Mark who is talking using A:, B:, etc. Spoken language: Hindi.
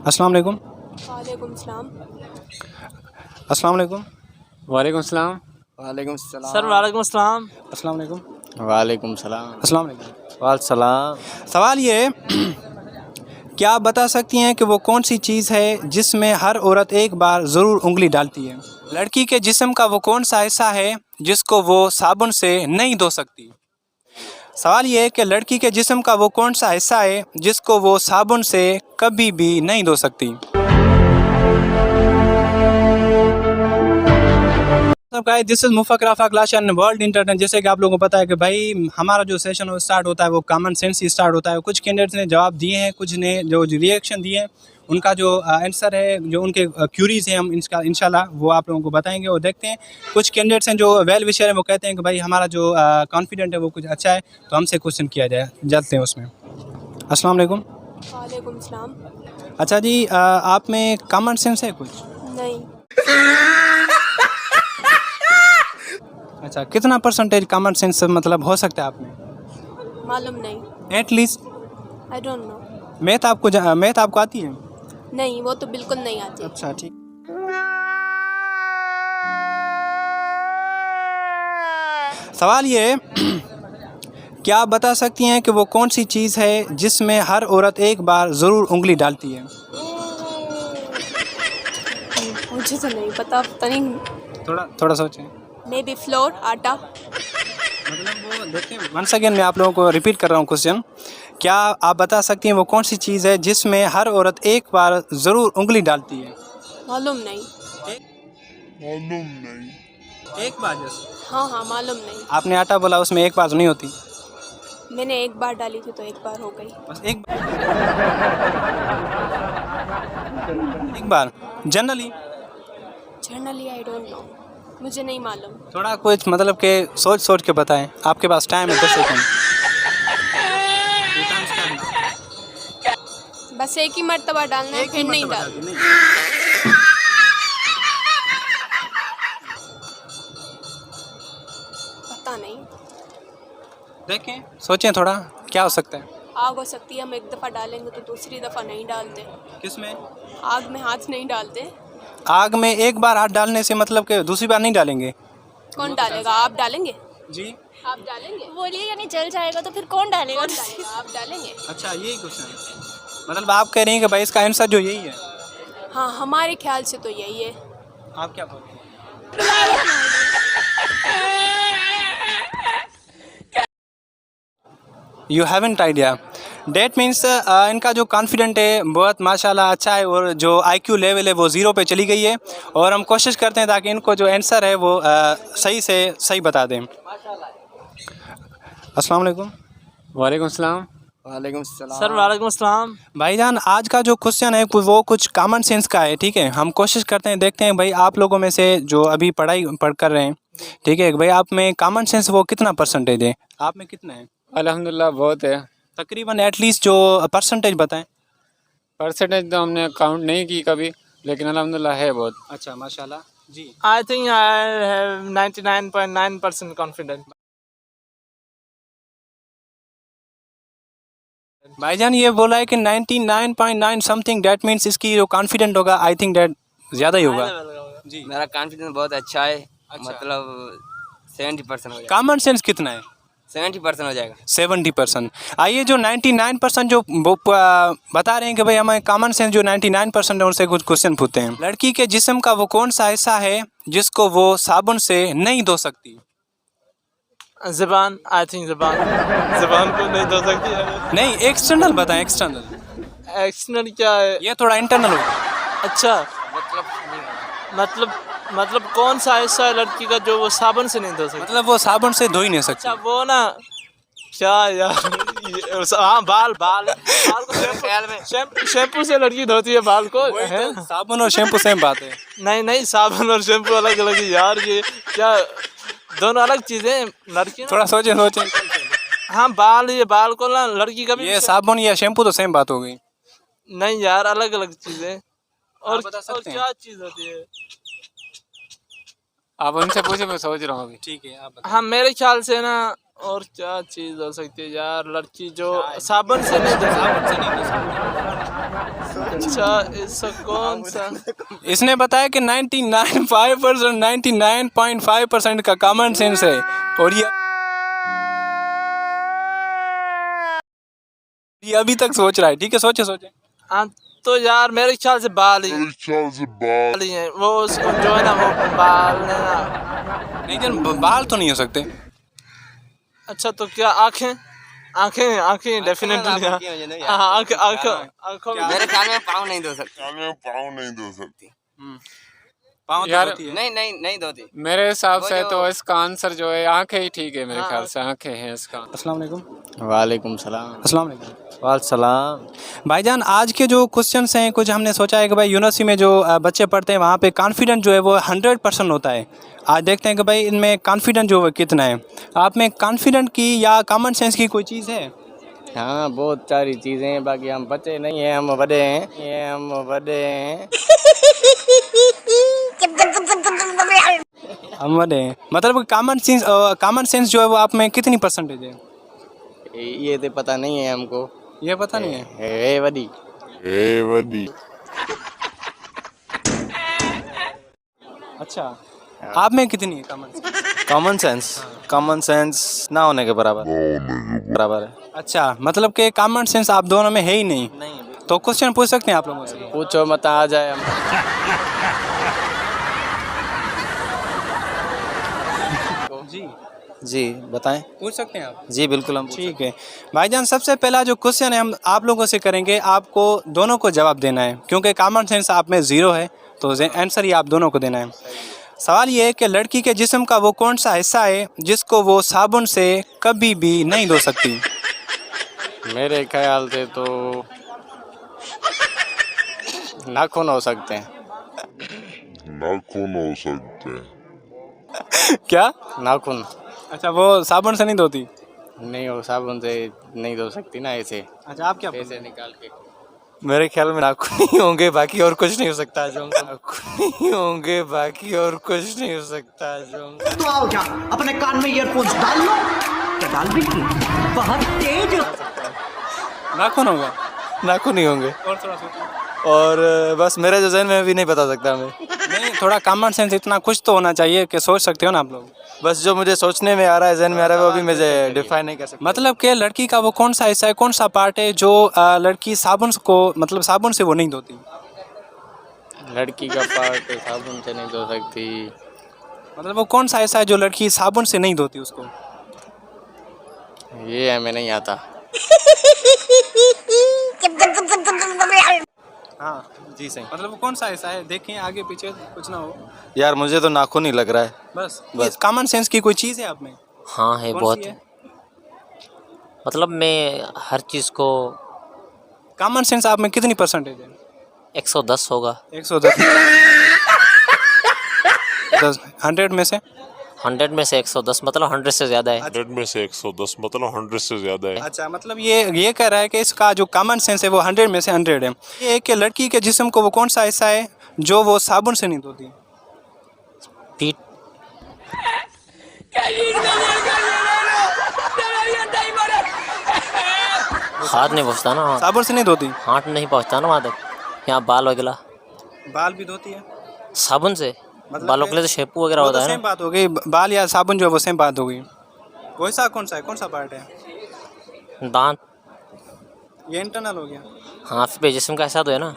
A: अस्सलाम वालेकुम।
B: वालेकुम सलाम।
A: अस्सलाम वालेकुम।
C: वालेकुम सलाम।
D: वालेकुम सलाम।
C: सर वालेकुम सलाम।
A: अस्सलाम वालेकुम।
D: वालेकुम सलाम।
A: अस्सलाम वालेकुम।
D: वालेकुम।
A: सवाल ये है, क्या आप बता सकती हैं कि वो कौन सी चीज़ है जिसमें हर औरत एक बार ज़रूर उंगली डालती है? लड़की के जिस्म का वो कौन सा हिस्सा है जिसको वो साबुन से नहीं धो सकती? सवाल ये है कि लड़की के जिस्म का वो कौन सा हिस्सा है जिसको वो साबुन से कभी भी नहीं धो सकती? दिस इज मुफक राफा क्लास एंड वर्ल्ड इंटरनेट। जैसे कि आप लोगों को पता है कि भाई हमारा जो सेशन वो स्टार्ट होता है वो कॉमन सेंस से स्टार्ट होता है। कुछ कैंडिडेट्स ने जवाब दिए हैं, कुछ ने जो रिएक्शन दिए हैं, उनका जो आंसर है, जो उनके क्यूरीज हैं, हम इसका इंशाल्लाह वो आप लोगों को बताएंगे और देखते हैं। कुछ कैंडिडेट्स हैं जो वेल विशर हैं, वो कहते हैं कि भाई हमारा जो कॉन्फिडेंट है वो कुछ अच्छा है, तो हमसे क्वेश्चन किया जाए। चलते हैं उसमें। अस्सलाम वालेकुम।
B: वालेकुम सलाम।
A: अच्छा जी, आप में कॉमन सेंस है कुछ?
B: नहीं।
A: अच्छा, कितना परसेंटेज कॉमन सेंस मतलब हो सकता है आप में?
B: मालूम नहीं।
A: At least
B: I don't know.
A: Math आपको आती है?
B: नहीं, वो तो बिल्कुल नहीं आती।
A: अच्छा ठीक। सवाल ये है, क्या आप बता सकती हैं कि वो कौन सी चीज़ है जिसमें हर औरत एक बार ज़रूर उंगली डालती है?
B: मुझे तो नहीं पता नहीं।
A: थोड़ा सोचें।
B: मे बी फ्लोर, आटा।
A: मतलब वो देखें, वंस अगेन मैं आप लोगों को रिपीट कर रहा हूँ क्वेश्चन। क्या आप बता सकती हैं वो कौन सी चीज़ है जिसमें हर औरत एक बार ज़रूर उंगली डालती है?
B: मालूम नहीं।
A: एक बार जैसे
B: हाँ, मालूम नहीं।
A: आपने आटा बोला, उसमें एक बार तो नहीं होती।
B: मैंने एक बार डाली थी तो एक बार हो गई।
A: बस एक बार जनरली
B: आई डोंट नो। मुझे नहीं मालूम।
A: थोड़ा कुछ मतलब के सोच के बताएं। आपके पास टाइम है 10 सेकंड।
B: बस एक ही मर्तबा डालना है, फिर नहीं डालना। पता नहीं।
A: देखें, सोचें थोड़ा, क्या हो सकता है?
B: आग हो सकती है। हम एक दफ़ा डालेंगे तो दूसरी दफ़ा नहीं डालते।
A: किसमें?
B: आग में हाथ नहीं डालते।
A: आग में एक बार हाथ डालने से मतलब कि दूसरी बार नहीं डालेंगे?
B: कौन डालेगा? आप डालेंगे?
A: जी,
B: आप डालेंगे?
E: बोलिए, यानी जल जाएगा तो फिर कौन डालेगा?
B: आप डालेंगे?
A: अच्छा यही क्वेश्चन है। मतलब आप कह रही हैं कि भाई इसका आंसर जो यही है?
B: हाँ, हमारे ख्याल से तो यही है।
A: आप क्या बोलते हैं? You haven't idea. That means इनका जो कॉन्फिडेंट है बहुत माशाल्लाह अच्छा है, और जो आईक्यू लेवल है वो 0 पे चली गई है। और हम कोशिश करते हैं ताकि इनको जो आंसर है वो सही से सही बता दें। अस्सलाम वालेकुम।
C: वालेकुम सलाम।
D: वालेकुम सलाम।
C: सर वालेकुम सलाम।
A: भाईजान, आज का जो क्वेश्चन है वो कुछ कॉमन सेंस का है, ठीक है? हम कोशिश करते हैं, देखते हैं भाई आप लोगों में से जो अभी पढ़ाई कर रहे हैं, ठीक है भाई, आप में कॉमन सेंस वो कितना परसेंटेज है? आप में कितना है?
C: अल्हम्दुलिल्लाह बहुत है।
A: तकरीबन एटलीस्ट जो परसेंटेज बताएं।
C: परसेंटेज तो हमने काउंट नहीं की कभी, लेकिन अल्हम्दुलिल्लाह है बहुत।
A: अच्छा माशाल्लाह जी।
F: I think I have 99.9% confident.
A: भाईजान ये बोला है कि 99.9 समथिंग, डेट मीन्स इसकी जो कॉन्फिडेंट होगा आई थिंक डेट ज़्यादा ही होगा जी।
D: मेरा कॉन्फिडेंस बहुत अच्छा है। मतलब 70% हो जाएगा।
A: कॉमन सेंस कितना है?
D: 70% हो जाएगा।
A: 70%। आइए, जो 99% जो वो बता रहे हैं कि भाई हमें कॉमन सेंस जो 99% है, उनसे कुछ क्वेश्चन पूछते हैं। लड़की के जिस्म का वो कौन सा हिस्सा है जिसको वो साबुन से नहीं धो सकती?
F: ज़बान, I think ज़बान को नहीं धो सकती है।
A: नहीं, एक्सटर्नल बताएं, एक्सटर्नल।
F: एक्सटर्नल क्या है?
A: ये थोड़ा इंटरनल होगा।
F: अच्छा, मतलब कौन सा हिस्सा है लड़की का जो वो साबुन से नहीं धो सकती?
A: मतलब वो साबुन से धो ही नहीं सकती।
F: अच्छा, वो ना क्या यार हाँ, बाल को शैम्पू से लड़की धोती है बाल को, है?
A: साबुन और शैम्पू सेम बात है।
F: नहीं, साबुन और शैम्पू अलग अलग है यार। ये क्या, दोनों अलग चीजें। लड़की
A: थोड़ा सोचें।
F: हाँ, ये बाल को ना लड़की का भी
A: ये साबुन या शैम्पू तो सेम बात हो गई।
F: नहीं यार, अलग अलग चीजें। और
A: बता सकते हैं?
F: क्या चीज होती है?
C: आप उनसे पूछे, मैं सोच रहा हूँ अभी।
A: ठीक है, आप बताएं।
F: हाँ, मेरे ख्याल से ना, और क्या चीज हो सकती है यार, लड़की जो साबुन से नहीं धो सकती। अच्छा इसका कौन सा
A: इसने बताया कि 99.5% का कॉमन सेंस है। और ये अभी तक सोच रहा है। ठीक है, सोचे।
F: हाँ तो यार मेरे ख्याल से बाल ही हैं वो उसको जो है ना वो बाल है ना।
A: लेकिन बाल तो नहीं हो सकते।
F: अच्छा तो क्या आंखें डेफिनेटली आंखों में
D: मेरे ख्याल में पाँव नहीं धो सकते।
A: पाँव तो
C: यार,
A: होती है।
D: नहीं धोती।
C: मेरे हिसाब
D: वो
C: से
D: जो-
C: तो इसका आंसर जो है आंखें ही ठीक है। मेरे ख्याल से आंखें हैं इसका।
A: अस्सलाम वालेकुम।
G: वालेकुम सलाम।
A: अस्सलाम वालेकुम।
G: वालेकुम।
A: भाईजान, आज के जो क्वेश्चंस हैं कुछ हमने सोचा है कि भाई यूनिवर्सिटी में जो बच्चे पढ़ते हैं वहाँ पे कॉन्फिडेंट जो है वो 100% होता है। आज देखते हैं कि भाई इनमें कॉन्फिडेंट जो है कितना है। आप में कॉन्फिडेंट की या कॉमन सेंस की कोई चीज़ है?
G: हाँ बहुत सारी चीज़ें हैं, बाकी हम बच्चे नहीं हैं, हम बड़े हैं।
A: हम बड़े हैं। मतलब कॉमन सेंस जो है वो आप में कितनी परसेंटेज है?
G: ये तो पता नहीं है हमको।
A: ये पता नहीं है।
G: वडी।
A: अच्छा, आप में कितनी है
G: कॉमन सेंस ना होने के बराबर है।
A: अच्छा, मतलब कि कॉमन सेंस आप दोनों में है ही नहीं। तो क्वेश्चन पूछ सकते हैं आप लोगों से?
G: पूछो मत, आ जाए हम। जी बताएं।
A: पूछ सकते हैं आप?
G: जी बिल्कुल हम
A: ठीक है भाईजान, सबसे पहला जो क्वेश्चन है हम आप लोगों से करेंगे, आपको दोनों को जवाब देना है क्योंकि कॉमन सेंस आप में 0 है, तो आंसर ही आप दोनों को देना है। सवाल ये है कि लड़की के जिस्म का वो कौन सा हिस्सा है जिसको वो साबुन से कभी भी नहीं धो सकती?
G: मेरे ख्याल से तो नाखून हो सकते हैं।
A: क्या?
G: नाखून
A: अच्छा, वो साबुन से नहीं धोती?
G: नहीं, हो साबुन से नहीं धो सकती ना ऐसे।
A: अच्छा, आप क्या?
G: ऐसे निकाल के। मेरे ख्याल में नाखून ही होंगे, बाकी और कुछ नहीं हो सकता। नाखून ही होंगे, बाकी और कुछ नहीं हो सकता।
H: तो आओ जा, अपने कान में ईयरफोन्स डाल लो। क्या डाल भी की? बहुत तेज।
A: नाखून होगा।
G: नाखून ही होंगे।
A: और थोड़ा सोचो।
G: और बस मेरे जो ज़हन में भी नहीं बता सकता मैं।
A: नहीं, थोड़ा कॉमन सेंस इतना कुछ तो होना चाहिए कि सोच सकते हो ना आप लोग।
G: बस जो मुझे सोचने में आ रहा है, जहन में आ रहा है, वो अभी मुझे डिफाइन नहीं कर सकता।
A: मतलब कि लड़की का वो कौन सा हिस्सा है, कौन सा पार्ट है जो लड़की साबुन को, मतलब साबुन से वो नहीं धोती?
G: लड़की का पार्ट साबुन से नहीं धो सकती।
A: मतलब वो कौन सा हिस्सा है जो लड़की साबुन से नहीं धोती उसको?
G: ये हमें नहीं आता।
A: हाँ
G: जी सही।
A: मतलब वो कौन सा हिस्सा है? देखें आगे पीछे कुछ ना हो।
G: यार मुझे तो नाखून ही लग रहा है।
A: बस कॉमन सेंस की कोई चीज़ है आप में?
I: हाँ है,
A: कौन
I: बहुत
A: सी है?
I: मतलब मैं हर चीज़ को
A: कॉमन सेंस आप में कितनी परसेंटेज है?
I: 110 होगा।
A: 110। 100 में से?
I: 100 में से 110 मतलब 100 से ज़्यादा है।
J: 100 में से 110 मतलब 100 से ज़्यादा है।
A: अच्छा, मतलब ये कह रहा है कि इसका जो कॉमन सेंस है वो 100 में से 100 है। ये है कि लड़की के जिस्म को वो कौन सा हिस्सा है जो वो साबुन से नहीं धोती?
I: पीठ। हाथ नहीं पहुँचता ना,
A: साबुन से नहीं धोती?
I: हाथ नहीं पहुँचता ना वहाँ तक। यहाँ बाल वगैरह
A: बाल भी धोती है?
I: साबुन से।
A: मतलब
I: बालों के लिए तो शैम्पू वगैरह
A: वो
I: होता
A: तो
I: है
A: सेम
I: ना।
A: बात हो गई, बाल या साबुन जो है वो सेम बात हो गई। वैसा कौन सा है, कौन सा पार्ट है?
I: दांत।
A: ये इंटरनल हो गया।
I: हाथ पे जिस्म का हिस्सा तो है ना।